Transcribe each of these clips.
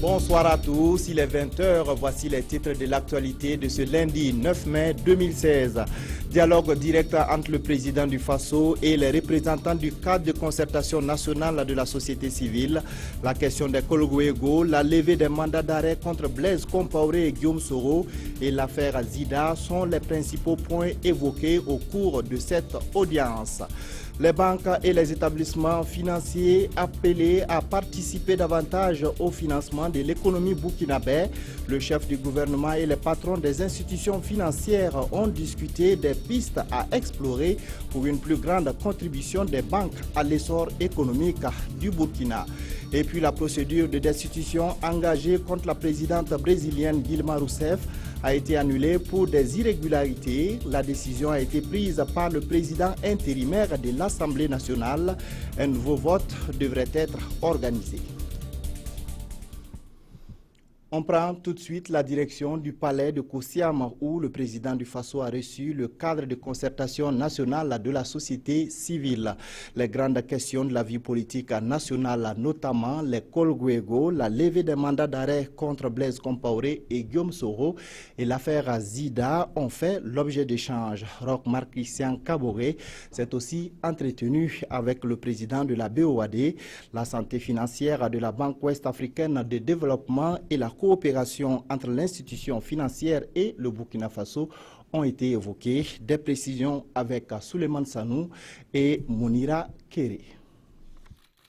Bonsoir à tous, il est 20h, voici les titres de l'actualité de ce lundi 9 mai 2016. Dialogue direct entre le président du Faso et les représentants du cadre de concertation nationale de la société civile. La question des Kolgouego, la levée des mandats d'arrêt contre Blaise Compaoré et Guillaume Soro et l'affaire Zida sont les principaux points évoqués au cours de cette audience. Les banques et les établissements financiers appelés à participer davantage au financement de l'économie burkinabé. Le chef du gouvernement et les patrons des institutions financières ont discuté des pistes à explorer pour une plus grande contribution des banques à l'essor économique du Burkina. Et puis la procédure de destitution engagée contre la présidente brésilienne Dilma Rousseff a été annulée pour des irrégularités. La décision a été prise par le président intérimaire de l'Assemblée nationale. Un nouveau vote devrait être organisé. On prend tout de suite la direction du palais de Kosiam où le président du Faso a reçu le cadre de concertation nationale de la société civile. Les grandes questions de la vie politique nationale, notamment les Kolgouego, la levée des mandats d'arrêt contre Blaise Compaoré et Guillaume Soro et l'affaire Zida ont fait l'objet d'échanges. Roch-Marc Christian Kaboré s'est aussi entretenu avec le président de la BOAD, la santé financière de la Banque ouest-africaine de développement et la coopération entre l'institution financière et le Burkina Faso ont été évoquées. Des précisions avec Souleymane Sanou et Mounira Kéré.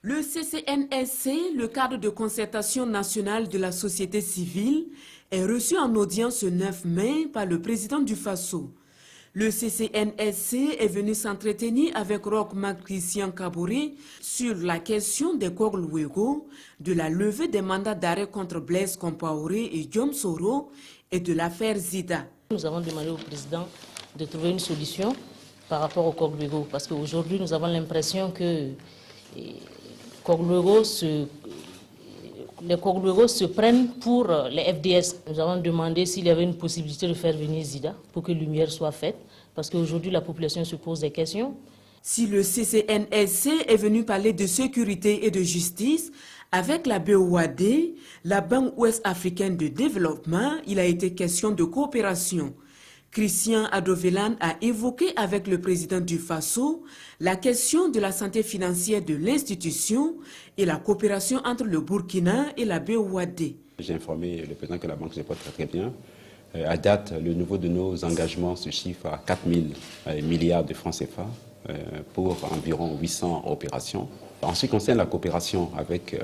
Le CCNSC, le cadre de concertation nationale de la société civile, est reçu en audience ce 9 mai par le président du Faso. Le CCNSC est venu s'entretenir avec Roch-Marc Christian Kaboré sur la question des Kolgouego, de la levée des mandats d'arrêt contre Blaise Compaoré et Guillaume Soro et de l'affaire Zida. Nous avons demandé au président de trouver une solution par rapport aux Kolgouego parce qu'aujourd'hui nous avons l'impression que les Kolgouego se prennent pour les FDS. Nous avons demandé s'il y avait une possibilité de faire venir Zida pour que lumière soit faite, parce qu'aujourd'hui la population se pose des questions. Si le CCNSC est venu parler de sécurité et de justice, avec la BOAD, la Banque ouest-africaine de développement, il a été question de coopération. Christian Adovelan a évoqué avec le président du Faso la question de la santé financière de l'institution et la coopération entre le Burkina et la BOAD. J'ai informé le président que la banque se porte très bien. À date, le niveau de nos engagements se chiffre à 4 000 milliards de francs CFA pour environ 800 opérations. En ce qui concerne la coopération avec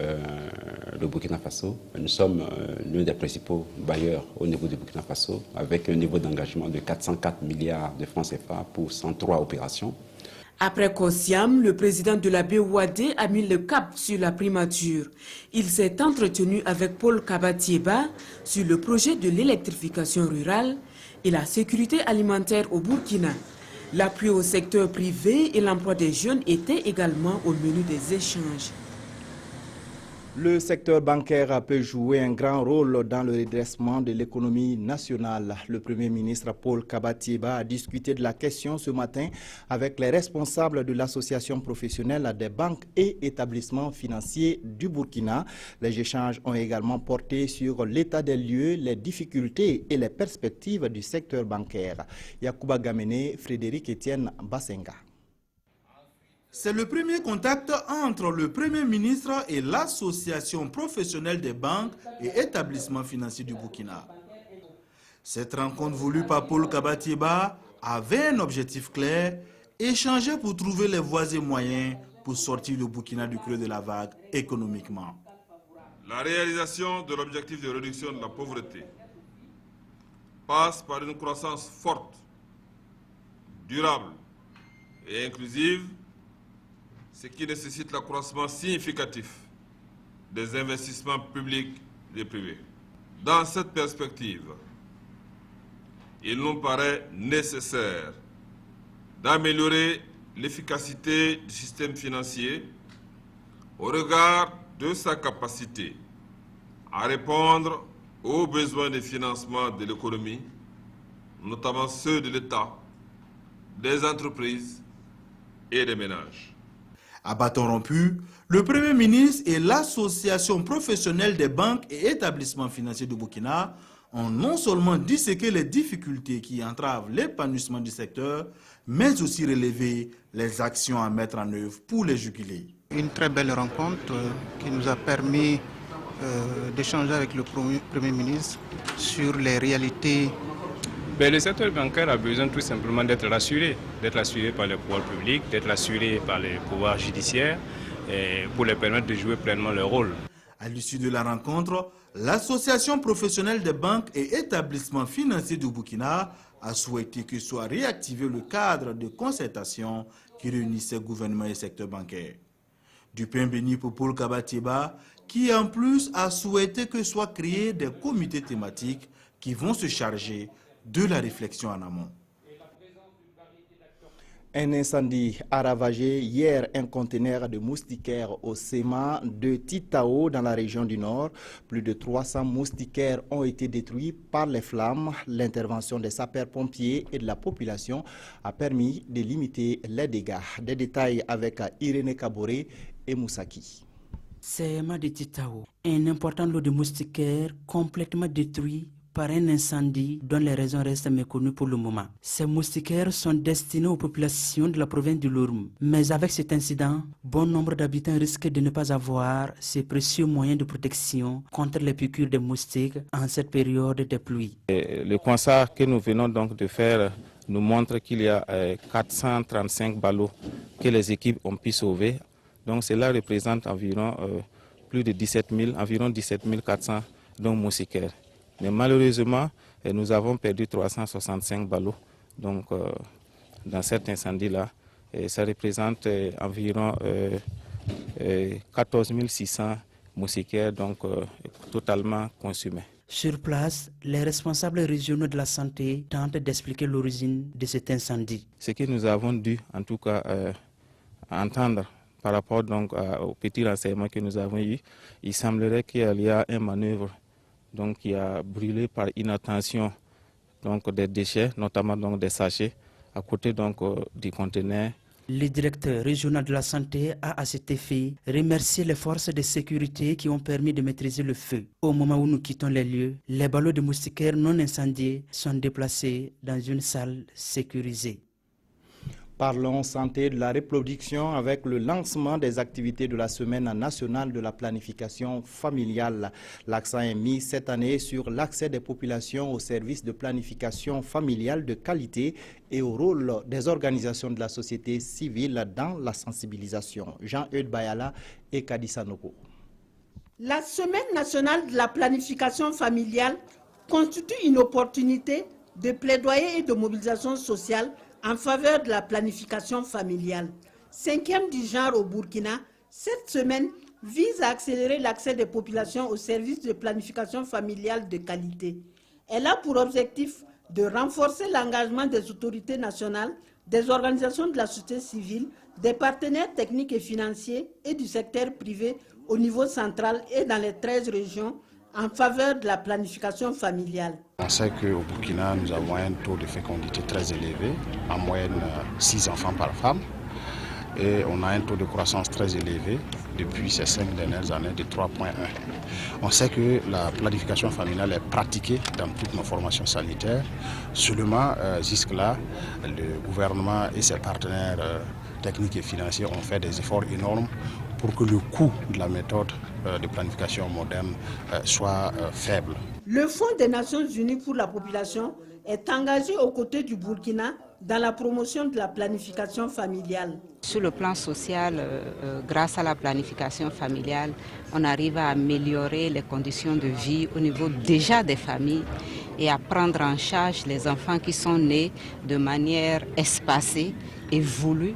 le Burkina Faso, nous sommes l'un des principaux bailleurs au niveau du Burkina Faso, avec un niveau d'engagement de 404 milliards de francs CFA pour 103 opérations. Après Kosiam, le président de la BOAD a mis le cap sur la primature. Il s'est entretenu avec Paul Kabatieba sur le projet de l'électrification rurale et la sécurité alimentaire au Burkina. L'appui au secteur privé et l'emploi des jeunes étaient également au menu des échanges. Le secteur bancaire peut jouer un grand rôle dans le redressement de l'économie nationale. Le Premier ministre Paul Kabatieba a discuté de la question ce matin avec les responsables de l'association professionnelle des banques et établissements financiers du Burkina. Les échanges ont également porté sur l'état des lieux, les difficultés et les perspectives du secteur bancaire. Yacouba Gamene, Frédéric Etienne Bassenga. C'est le premier contact entre le Premier ministre et l'association professionnelle des banques et établissements financiers du Burkina. Cette rencontre voulue par Paul Kabatieba avait un objectif clair, échanger pour trouver les voies et moyens pour sortir le Burkina du creux de la vague économiquement. La réalisation de l'objectif de réduction de la pauvreté passe par une croissance forte, durable et inclusive, ce qui nécessite l'accroissement significatif des investissements publics et privés. Dans cette perspective, il nous paraît nécessaire d'améliorer l'efficacité du système financier au regard de sa capacité à répondre aux besoins de financement de l'économie, notamment ceux de l'État, des entreprises et des ménages. À bâton rompu, le Premier ministre et l'Association professionnelle des banques et établissements financiers du Burkina ont non seulement disséqué les difficultés qui entravent l'épanouissement du secteur, mais aussi relevé les actions à mettre en œuvre pour les juguler. Une très belle rencontre qui nous a permis d'échanger avec le Premier ministre sur les réalités. Le secteur bancaire a besoin tout simplement d'être rassuré par les pouvoirs publics, d'être rassuré par les pouvoirs judiciaires pour les permettre de jouer pleinement leur rôle. À l'issue de la rencontre, l'Association professionnelle des banques et établissements financiers du Burkina a souhaité que soit réactivé le cadre de concertation qui réunissait gouvernement et secteur bancaire. Du pain béni pour Paul Kabatiba, qui en plus a souhaité que soient créés des comités thématiques qui vont se charger de la réflexion en amont. Un incendie a ravagé hier un conteneur de moustiquaires au SEMA de Titao dans la région du Nord. Plus de 300 moustiquaires ont été détruits par les flammes. L'intervention des sapeurs-pompiers et de la population a permis de limiter les dégâts. Des détails avec Irénée Kaboré et Moussaki. SEMA de Titao, un important lot de moustiquaires complètement détruit par un incendie dont les raisons restent méconnues pour le moment. Ces moustiquaires sont destinés aux populations de la province du Loroum. Mais avec cet incident, bon nombre d'habitants risquent de ne pas avoir ces précieux moyens de protection contre les piqûres des moustiques en cette période de pluie. Le constat que nous venons donc de faire nous montre qu'il y a 435 ballots que les équipes ont pu sauver. Donc cela représente environ plus de 17 000, environ 17 400 moustiquaires. Mais malheureusement, nous avons perdu 365 ballots donc, dans cet incendie-là. Ça représente environ 14 600 moustiquaires donc, totalement consumés. Sur place, les responsables régionaux de la santé tentent d'expliquer l'origine de cet incendie. Ce que nous avons dû en tout cas entendre par rapport donc, au petit renseignement que nous avons eu, il semblerait qu'il y a une manœuvre donc, qui a brûlé par inattention donc, des déchets, notamment donc, des sachets, à côté donc, du conteneur. Le directeur régional de la santé a à cet effet remercié les forces de sécurité qui ont permis de maîtriser le feu. Au moment où nous quittons les lieux, les ballots de moustiquaires non incendiés sont déplacés dans une salle sécurisée. Parlons santé de la reproduction avec le lancement des activités de la Semaine nationale de la planification familiale. L'accent est mis cette année sur l'accès des populations aux services de planification familiale de qualité et au rôle des organisations de la société civile dans la sensibilisation. Jean-Eudes Bayala et Kadissa Noko. La Semaine nationale de la planification familiale constitue une opportunité de plaidoyer et de mobilisation sociale en faveur de la planification familiale. 5e du genre au Burkina, cette semaine vise à accélérer l'accès des populations aux services de planification familiale de qualité. Elle a pour objectif de renforcer l'engagement des autorités nationales, des organisations de la société civile, des partenaires techniques et financiers et du secteur privé au niveau central et dans les 13 régions en faveur de la planification familiale. On sait qu'au Burkina, nous avons un taux de fécondité très élevé, en moyenne 6 enfants par femme. Et on a un taux de croissance très élevé depuis ces 5 dernières années de 3,1. On sait que la planification familiale est pratiquée dans toutes nos formations sanitaires. Seulement, jusque-là, le gouvernement et ses partenaires techniques et financiers ont fait des efforts énormes pour que le coût de la méthode de planification moderne soit faible. Le Fonds des Nations Unies pour la population est engagé aux côtés du Burkina dans la promotion de la planification familiale. Sur le plan social, grâce à la planification familiale, on arrive à améliorer les conditions de vie au niveau déjà des familles et à prendre en charge les enfants qui sont nés de manière espacée et voulue.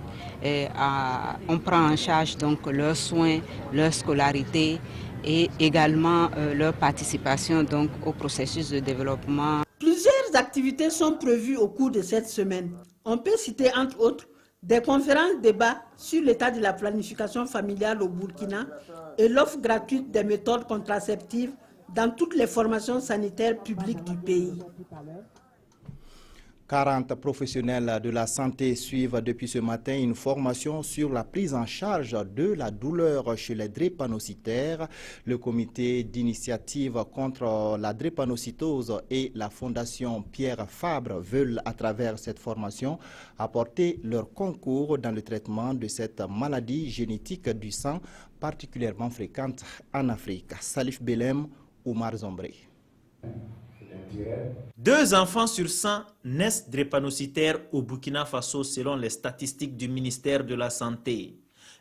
On prend en charge donc leurs soins, leur scolarité et également leur participation donc au processus de développement. Plusieurs activités sont prévues au cours de cette semaine. On peut citer entre autres des conférences débats sur l'état de la planification familiale au Burkina et l'offre gratuite des méthodes contraceptives dans toutes les formations sanitaires publiques du pays. 40 professionnels de la santé suivent depuis ce matin une formation sur la prise en charge de la douleur chez les drépanocytaires. Le comité d'initiative contre la drépanocytose et la fondation Pierre Fabre veulent, à travers cette formation, apporter leur concours dans le traitement de cette maladie génétique du sang particulièrement fréquente en Afrique. Salif Belem, Oumar Zombré. 2 enfants sur 100 naissent drépanocytaires au Burkina Faso selon les statistiques du ministère de la Santé.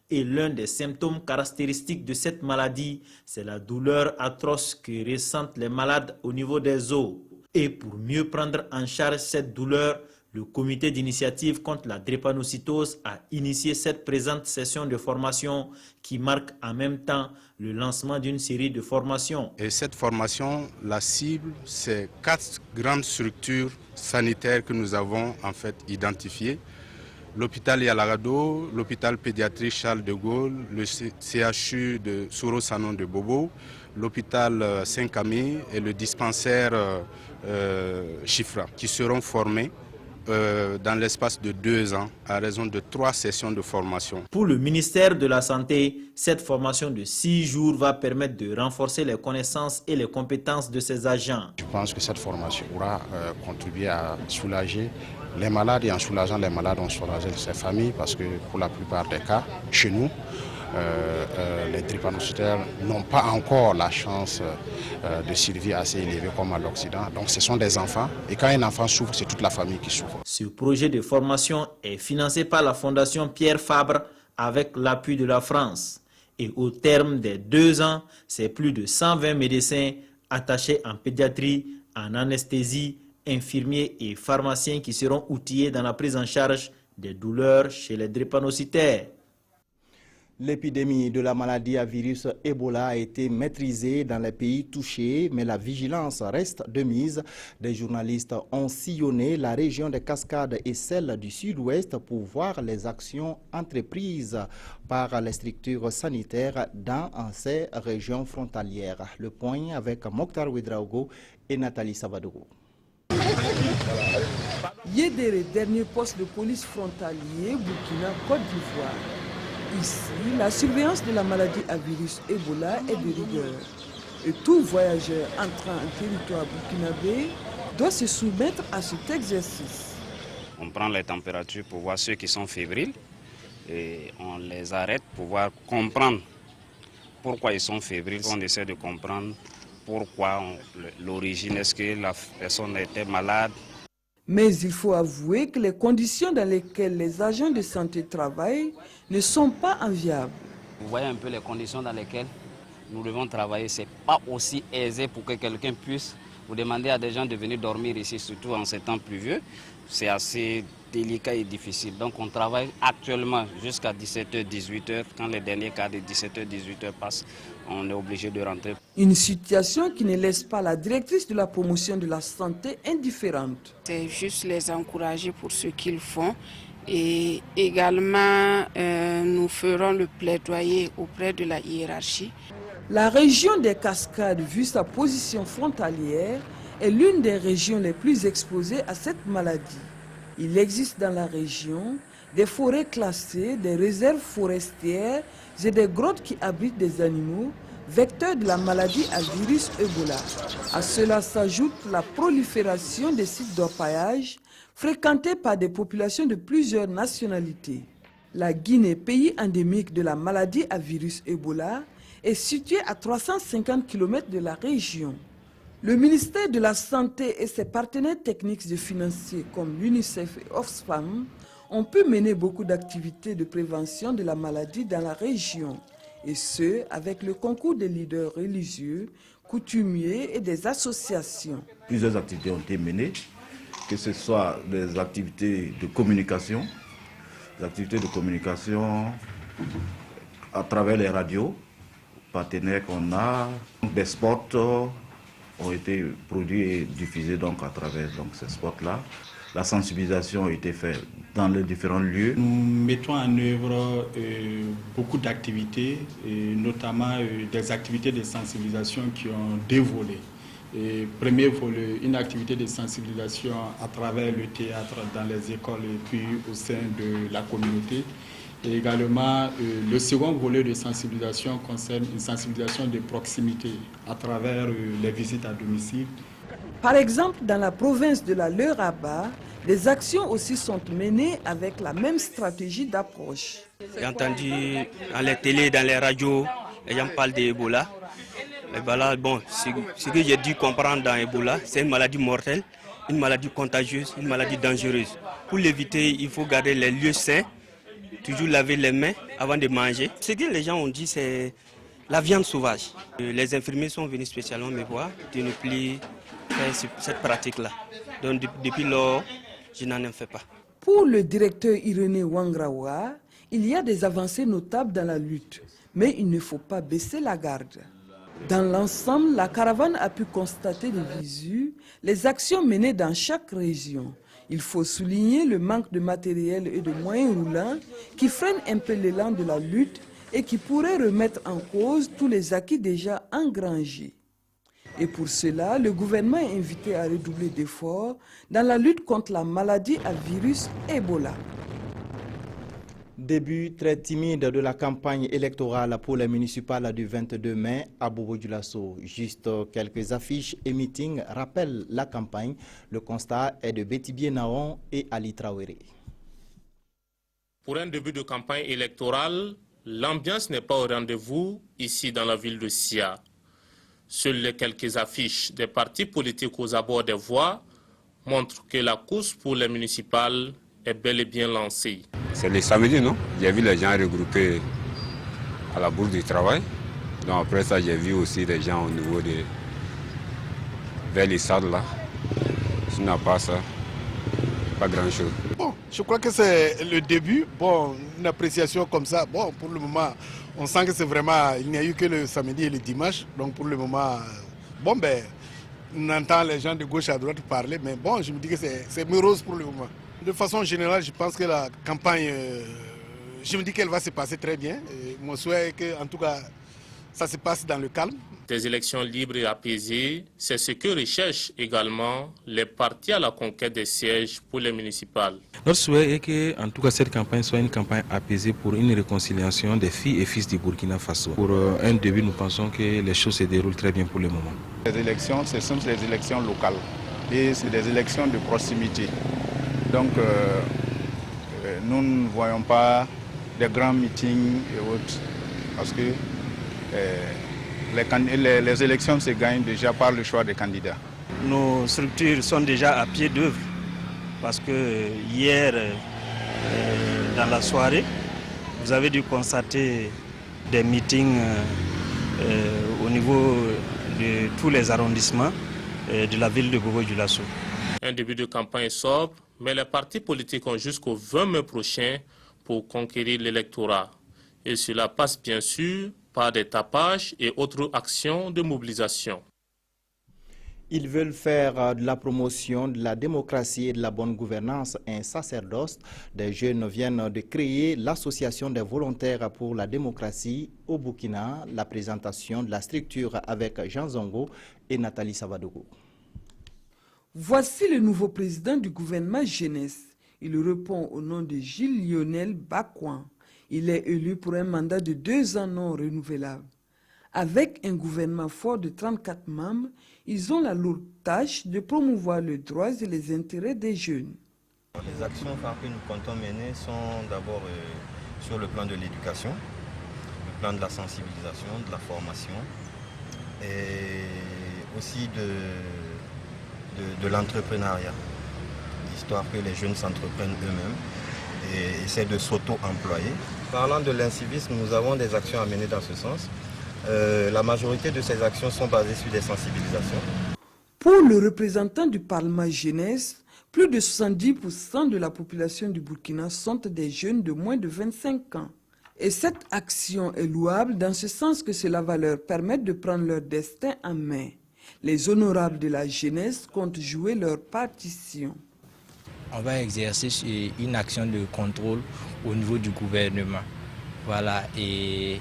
Et l'un des symptômes caractéristiques de cette maladie, c'est la douleur atroce que ressentent les malades au niveau des os. Et pour mieux prendre en charge cette douleur, le comité d'initiative contre la drépanocytose a initié cette présente session de formation qui marque en même temps le lancement d'une série de formations. Et cette formation, la cible, c'est 4 grandes structures sanitaires que nous avons en fait identifiées. L'hôpital Yalarado, l'hôpital pédiatrique Charles de Gaulle, le CHU de Soro-Sanon de Bobo, l'hôpital Saint-Camille et le dispensaire Chifra, qui seront formés dans l'espace de 2 ans à raison de 3 sessions de formation. Pour le ministère de la Santé, cette formation de 6 jours va permettre de renforcer les connaissances et les compétences de ces agents. Je pense que cette formation aura contribué à soulager les malades et en soulageant les malades, on soulage ses familles parce que pour la plupart des cas, chez nous, les drépanocytaires n'ont pas encore la chance de survie assez élevée comme à l'Occident. Donc ce sont des enfants et quand un enfant souffre, c'est toute la famille qui souffre. Ce projet de formation est financé par la Fondation Pierre Fabre avec l'appui de la France. Et au terme des 2 ans, c'est plus de 120 médecins attachés en pédiatrie, en anesthésie, infirmiers et pharmaciens qui seront outillés dans la prise en charge des douleurs chez les drépanocytaires. L'épidémie de la maladie à virus Ebola a été maîtrisée dans les pays touchés, mais la vigilance reste de mise. Des journalistes ont sillonné la région des Cascades et celle du Sud-Ouest pour voir les actions entreprises par les structures sanitaires dans ces régions frontalières. Le point avec Mokhtar Ouedraogo et Nathalie Sabadogo. Yédéré, dernier poste de police frontalier, Burkina, Côte d'Ivoire. Ici, la surveillance de la maladie à virus Ebola est de rigueur. Et tout voyageur entrant en territoire burkinabé doit se soumettre à cet exercice. On prend les températures pour voir ceux qui sont fébriles et on les arrête pour voir, comprendre pourquoi ils sont fébriles. On essaie de comprendre pourquoi, l'origine, est-ce que la personne était malade. Mais il faut avouer que les conditions dans lesquelles les agents de santé travaillent ne sont pas enviables. Vous voyez un peu les conditions dans lesquelles nous devons travailler. Ce n'est pas aussi aisé pour que quelqu'un puisse vous demander à des gens de venir dormir ici, surtout en ces temps pluvieux. C'est assez délicat et difficile. Donc on travaille actuellement jusqu'à 17h, 18h. Quand les derniers cas de 17h, 18h passent, on est obligé de rentrer. Une situation qui ne laisse pas la directrice de la promotion de la santé indifférente. C'est juste les encourager pour ce qu'ils font. Et également, nous ferons le plaidoyer auprès de la hiérarchie. La région des Cascades, vu sa position frontalière, est l'une des régions les plus exposées à cette maladie. Il existe dans la région des forêts classées, des réserves forestières et des grottes qui abritent des animaux vecteurs de la maladie à virus Ebola. À cela s'ajoute la prolifération des sites d'orpaillage fréquentés par des populations de plusieurs nationalités. La Guinée, pays endémique de la maladie à virus Ebola, est située à 350 km de la région. Le ministère de la Santé et ses partenaires techniques et financiers comme l'UNICEF et Oxfam ont pu mener beaucoup d'activités de prévention de la maladie dans la région, et ce, avec le concours des leaders religieux, coutumiers et des associations. Plusieurs activités ont été menées, que ce soit des activités de communication à travers les radios, partenaires qu'on a, des spots ont été produits et diffusés donc à travers ces spots-là. La sensibilisation a été faite dans les différents lieux. Nous mettons en œuvre beaucoup d'activités, notamment des activités de sensibilisation qui ont 2 volets. Et premier volet, une activité de sensibilisation à travers le théâtre dans les écoles et puis au sein de la communauté. Et également, le second volet de sensibilisation concerne une sensibilisation de proximité à travers les visites à domicile. Par exemple, dans la province de la Leuraba, des actions aussi sont menées avec la même stratégie d'approche. J'ai entendu dans les télés, dans les radios, les gens parlent d'Ebola. Ebola, bon, ce que j'ai dû comprendre dans Ebola, c'est une maladie mortelle, une maladie contagieuse, une maladie dangereuse. Pour l'éviter, il faut garder les lieux sains, toujours laver les mains avant de manger. Ce que les gens ont dit, c'est la viande sauvage. Les infirmiers sont venus spécialement me voir de ne plus faire cette pratique-là. Donc depuis lors, je n'en fais pas. Pour le directeur Irénée Wangrawa, il y a des avancées notables dans la lutte, mais il ne faut pas baisser la garde. Dans l'ensemble, la caravane a pu constater de visu les actions menées dans chaque région. Il faut souligner le manque de matériel et de moyens roulants qui freinent un peu l'élan de la lutte et qui pourraient remettre en cause tous les acquis déjà engrangés. Et pour cela, le gouvernement est invité à redoubler d'efforts dans la lutte contre la maladie à virus Ebola. Début très timide de la campagne électorale pour les municipales du 22 mai à Bobo-Dioulasso. Juste quelques affiches et meetings rappellent la campagne. Le constat est de Betty Bienaon et Ali Traoré. Pour un début de campagne électorale, l'ambiance n'est pas au rendez-vous ici dans la ville de Sia. Seules les quelques affiches des partis politiques aux abords des voies montrent que la course pour les municipales est bel et bien lancée. C'est le samedi, non? J'ai vu les gens regroupés à la bourse du travail. Donc après ça, j'ai vu aussi des gens au niveau de vers les stades là. Sinon, pas ça, pas grand-chose. Bon, je crois que c'est le début. Bon, une appréciation comme ça. Bon, pour le moment, on sent que c'est vraiment... Il n'y a eu que le samedi et le dimanche. Donc pour le moment, bon ben, on entend les gens de gauche à droite parler. Mais bon, je me dis que c'est morose pour le moment. De façon générale, je pense que la campagne, je me dis qu'elle va se passer très bien. Et mon souhait est que, en tout cas, ça se passe dans le calme. Des élections libres et apaisées, c'est ce que recherchent également les partis à la conquête des sièges pour les municipales. Notre souhait est que, en tout cas, cette campagne soit une campagne apaisée pour une réconciliation des filles et fils du Burkina Faso. Pour un début, nous pensons que les choses se déroulent très bien pour le moment. Les élections, ce sont des élections locales et c'est des élections de proximité. Donc, nous ne voyons pas des grands meetings et autres, parce que les élections se gagnent déjà par le choix des candidats. Nos structures sont déjà à pied d'œuvre, parce que hier, dans la soirée, vous avez dû constater des meetings au niveau de tous les arrondissements de la ville de Bobo-Dioulasso. Un début de campagne sobre, mais les partis politiques ont jusqu'au 20 mai prochain pour conquérir l'électorat. Et cela passe bien sûr par des tapages et autres actions de mobilisation. Ils veulent faire de la promotion de la démocratie et de la bonne gouvernance un sacerdoce. Des jeunes viennent de créer l'association des volontaires pour la démocratie au Burkina. La présentation de la structure avec Jean Zongo et Nathalie Savadogo. Voici le nouveau président du gouvernement jeunesse. Il répond au nom de Gilles Lionel Bakouan. Il est élu pour un mandat de 2 ans non renouvelable. Avec un gouvernement fort de 34 membres, ils ont la lourde tâche de promouvoir les droits et les intérêts des jeunes. Les actions que nous comptons mener sont d'abord sur le plan de l'éducation, le plan de la sensibilisation, de la formation et aussi de l'entrepreneuriat, histoire que les jeunes s'entreprennent eux-mêmes et essaient de s'auto-employer. Parlant de l'incivisme, nous avons des actions à mener dans ce sens. La majorité de ces actions sont basées sur des sensibilisations. Pour le représentant du Parlement jeunesse, plus de 70% de la population du Burkina sont des jeunes de moins de 25 ans. Et cette action est louable dans ce sens que cela va leur permettre de prendre leur destin en main. Les honorables de la jeunesse comptent jouer leur partition. On va exercer une action de contrôle au niveau du gouvernement. Voilà, et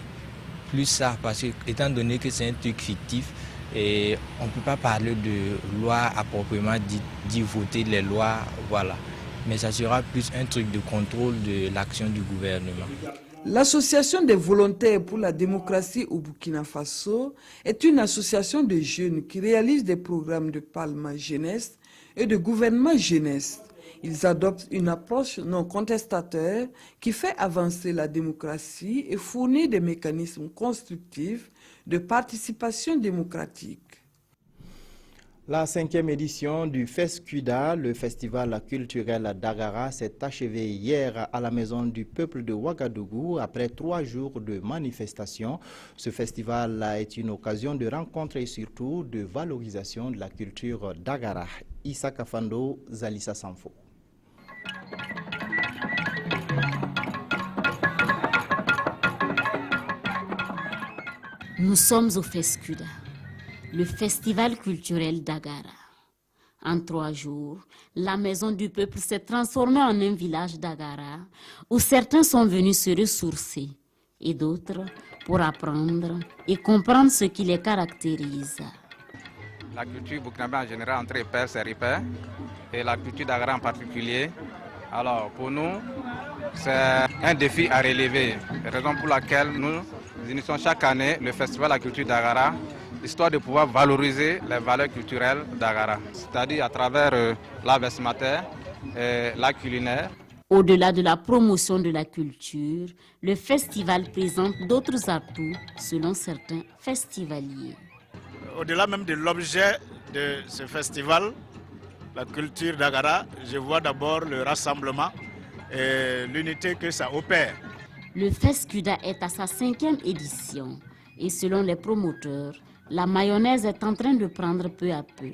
plus ça, parce que étant donné que c'est un truc fictif, Et on ne peut pas parler de loi à proprement dit voter les lois, voilà. Mais ça sera plus un truc de contrôle de l'action du gouvernement. L'Association des volontaires pour la démocratie au Burkina Faso est une association de jeunes qui réalise des programmes de parlement jeunesse et de gouvernement jeunesse. Ils adoptent une approche non contestataire qui fait avancer la démocratie et fournit des mécanismes constructifs de participation démocratique. La 5e édition du FESCUDA, le festival culturel d'Agara, s'est achevée hier à la Maison du Peuple de Ouagadougou après 3 jours de manifestations. Ce festival est une occasion de rencontre et surtout de valorisation de la culture d'Agara. Issa Kafando, Zalissa Sanfo. Nous sommes au FESCUDA, le festival culturel d'Agara. En 3 jours, la Maison du Peuple s'est transformée en un village d'Agara où certains sont venus se ressourcer et d'autres pour apprendre et comprendre ce qui les caractérise. La culture burkinabé en général entre les pairs, c'est repères, et la culture d'Agara en particulier. Alors pour nous, c'est un défi à relever, raison pour laquelle nous initions chaque année le festival de la culture d'Agara, histoire de pouvoir valoriser les valeurs culturelles d'Agara, c'est-à-dire à travers l'art vestimentaire et l'art culinaire. Au-delà de la promotion de la culture, le festival présente d'autres atouts selon certains festivaliers. Au-delà même de l'objet de ce festival, la culture d'Agara, je vois d'abord le rassemblement et l'unité que ça opère. Le FESCUDA est à sa 5e édition et selon les promoteurs, la mayonnaise est en train de prendre peu à peu.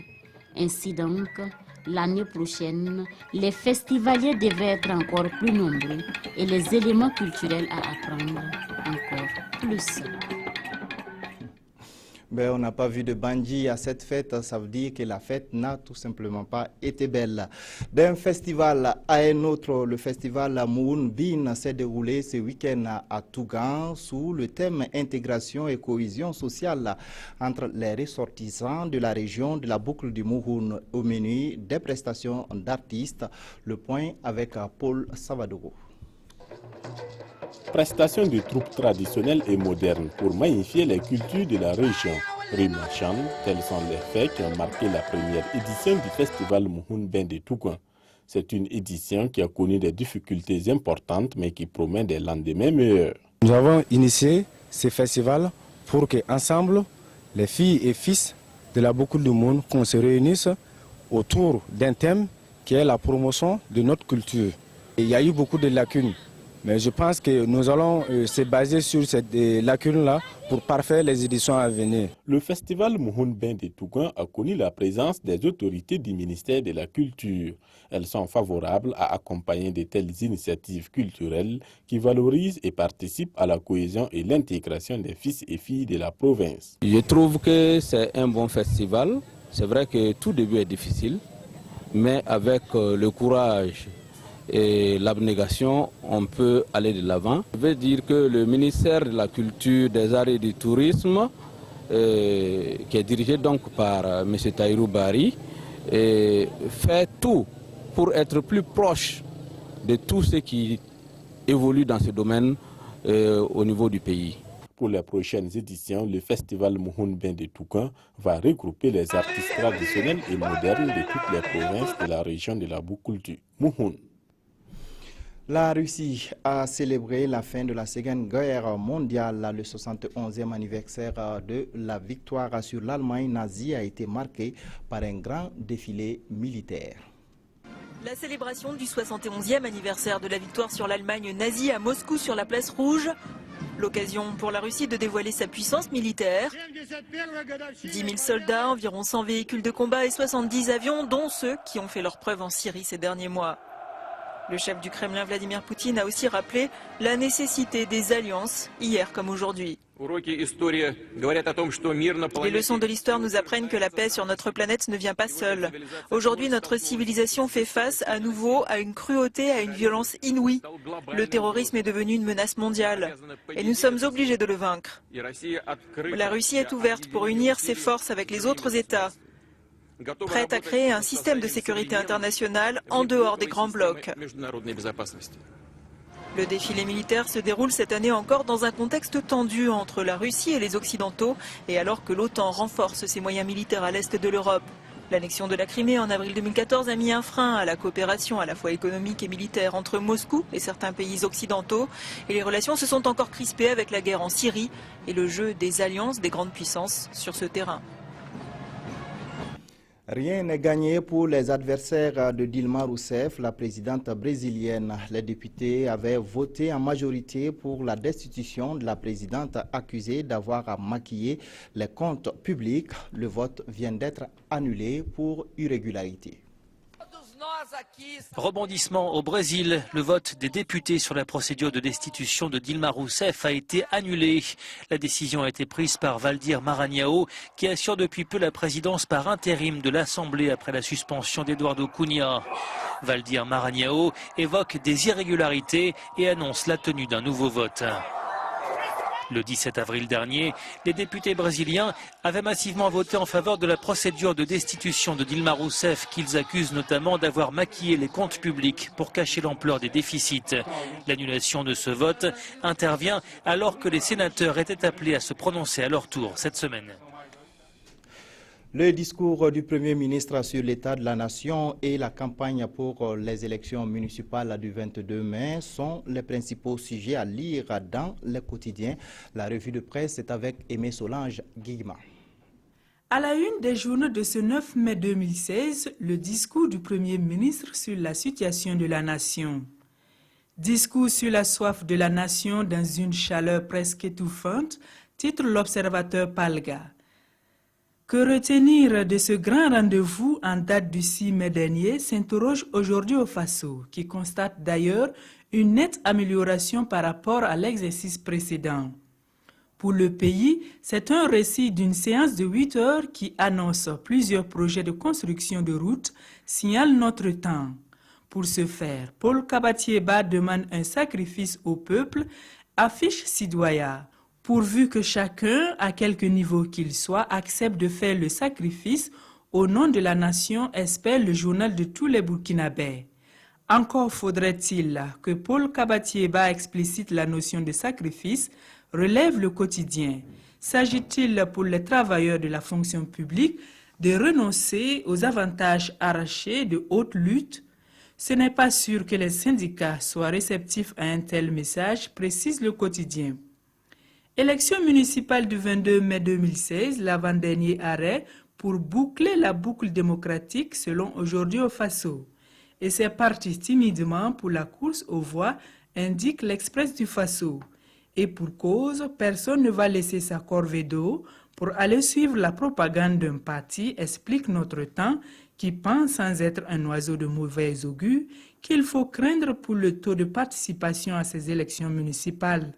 Ainsi donc, l'année prochaine, les festivaliers devraient être encore plus nombreux et les éléments culturels à apprendre encore plus. Ben, on n'a pas vu de bandits à cette fête, ça veut dire que la fête n'a tout simplement pas été belle. D'un festival à un autre, le festival Moon Bin s'est déroulé ce week-end à Tougan sous le thème intégration et cohésion sociale entre les ressortissants de la région de la boucle du Mouhoun au menu des prestations d'artistes. Le point avec Paul Savadogo. Prestation de troupes traditionnelles et modernes pour magnifier les cultures de la région. Rue marchande, tels sont les faits qui ont marqué la première édition du festival Mouhoun Ben de Tougan. C'est une édition qui a connu des difficultés importantes mais qui promet des lendemains meilleurs. Nous avons initié ce festival pour que ensemble, les filles et fils de la boucle du monde, qu'on se réunisse autour d'un thème qui est la promotion de notre culture. Et il y a eu beaucoup de lacunes. Mais je pense que nous allons se baser sur cette lacune-là pour parfaire les éditions à venir. Le festival Mouhoun Ben de Tougan a connu la présence des autorités du ministère de la Culture. Elles sont favorables à accompagner de telles initiatives culturelles qui valorisent et participent à la cohésion et l'intégration des fils et filles de la province. Je trouve que c'est un bon festival. C'est vrai que tout début est difficile, mais avec le courage et l'abnégation, on peut aller de l'avant. Je veux dire que le ministère de la Culture, des Arts et du Tourisme, qui est dirigé donc par M. Tahirou Bari, fait tout pour être plus proche de tout ce qui évolue dans ce domaine au niveau du pays. Pour les prochaines éditions, le festival Mouhoun Ben de Tougan va regrouper les artistes traditionnels et modernes de toutes les provinces de la région de la boucle du Mouhoun. La Russie a célébré la fin de la Seconde Guerre mondiale. Le 71e anniversaire de la victoire sur l'Allemagne nazie a été marqué par un grand défilé militaire. La célébration du 71e anniversaire de la victoire sur l'Allemagne nazie à Moscou sur la place Rouge. L'occasion pour la Russie de dévoiler sa puissance militaire. 10 000 soldats, environ 100 véhicules de combat et 70 avions, dont ceux qui ont fait leur preuve en Syrie ces derniers mois. Le chef du Kremlin, Vladimir Poutine, a aussi rappelé la nécessité des alliances, hier comme aujourd'hui. Les leçons de l'histoire nous apprennent que la paix sur notre planète ne vient pas seule. Aujourd'hui, notre civilisation fait face à nouveau à une cruauté, à une violence inouïe. Le terrorisme est devenu une menace mondiale et nous sommes obligés de le vaincre. La Russie est ouverte pour unir ses forces avec les autres États, prête à créer un système de sécurité internationale en dehors des grands blocs. Le défilé militaire se déroule cette année encore dans un contexte tendu entre la Russie et les Occidentaux et alors que l'OTAN renforce ses moyens militaires à l'est de l'Europe. L'annexion de la Crimée en avril 2014 a mis un frein à la coopération à la fois économique et militaire entre Moscou et certains pays occidentaux et les relations se sont encore crispées avec la guerre en Syrie et le jeu des alliances des grandes puissances sur ce terrain. Rien n'est gagné pour les adversaires de Dilma Rousseff, la présidente brésilienne. Les députés avaient voté en majorité pour la destitution de la présidente accusée d'avoir maquillé les comptes publics. Le vote vient d'être annulé pour irrégularité. Rebondissement au Brésil, le vote des députés sur la procédure de destitution de Dilma Rousseff a été annulé. La décision a été prise par Valdir Maranhão, qui assure depuis peu la présidence par intérim de l'Assemblée après la suspension d'Eduardo Cunha. Valdir Maranhão évoque des irrégularités et annonce la tenue d'un nouveau vote. Le 17 avril dernier, les députés brésiliens avaient massivement voté en faveur de la procédure de destitution de Dilma Rousseff qu'ils accusent notamment d'avoir maquillé les comptes publics pour cacher l'ampleur des déficits. L'annulation de ce vote intervient alors que les sénateurs étaient appelés à se prononcer à leur tour cette semaine. Le discours du Premier ministre sur l'état de la nation et la campagne pour les élections municipales du 22 mai sont les principaux sujets à lire dans le quotidien. La revue de presse est avec Aimé Solange Guigma. À la une des journaux de ce 9 mai 2016, le discours du Premier ministre sur la situation de la nation. Discours sur la soif de la nation dans une chaleur presque étouffante, titre l'Observateur Palga. Que retenir de ce grand rendez-vous en date du 6 mai dernier s'interroge aujourd'hui au Faso, qui constate d'ailleurs une nette amélioration par rapport à l'exercice précédent. Pour le pays, c'est un récit d'une séance de 8 heures qui annonce plusieurs projets de construction de routes, signale notre temps. Pour ce faire, Paul Kabatieba demande un sacrifice au peuple, affiche Sidoya. Pourvu que chacun, à quelque niveau qu'il soit, accepte de faire le sacrifice au nom de la nation, espère le journal de tous les Burkinabés. Encore faudrait-il que Paul Kabatieba explicite la notion de sacrifice, relève le quotidien. S'agit-il pour les travailleurs de la fonction publique de renoncer aux avantages arrachés de haute lutte? Ce n'est pas sûr que les syndicats soient réceptifs à un tel message, précise le quotidien. Élection municipale du 22 mai 2016, l'avant-dernier arrêt pour boucler la boucle démocratique selon aujourd'hui au Faso. Et c'est parti timidement pour la course aux voix, indique l'Express du Faso. Et pour cause, personne ne va laisser sa corvée d'eau pour aller suivre la propagande d'un parti, explique notre temps, qui pense sans être un oiseau de mauvais augure qu'il faut craindre pour le taux de participation à ces élections municipales.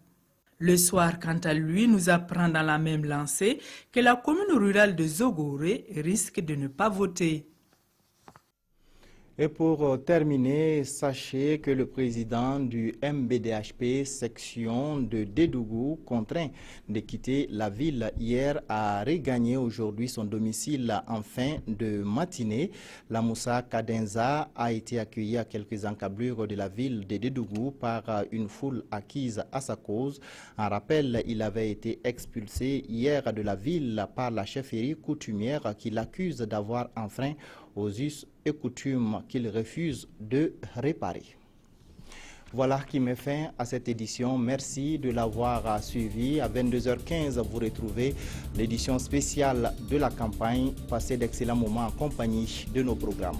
Le soir, quant à lui, nous apprend dans la même lancée que la commune rurale de Zogoré risque de ne pas voter. Et pour terminer, sachez que le président du MBDHP section de Dédougou, contraint de quitter la ville hier, a regagné aujourd'hui son domicile en fin de matinée. La Moussa Kadenza a été accueilli à quelques encablures de la ville de Dédougou par une foule acquise à sa cause. En rappel, il avait été expulsé hier de la ville par la chefferie coutumière qui l'accuse d'avoir enfreint aux us et coutumes qu'il refuse de réparer. Voilà qui met fin à cette édition. Merci de l'avoir suivi. À 22h15, vous retrouvez l'édition spéciale de la campagne. Passez d'excellents moments en compagnie de nos programmes.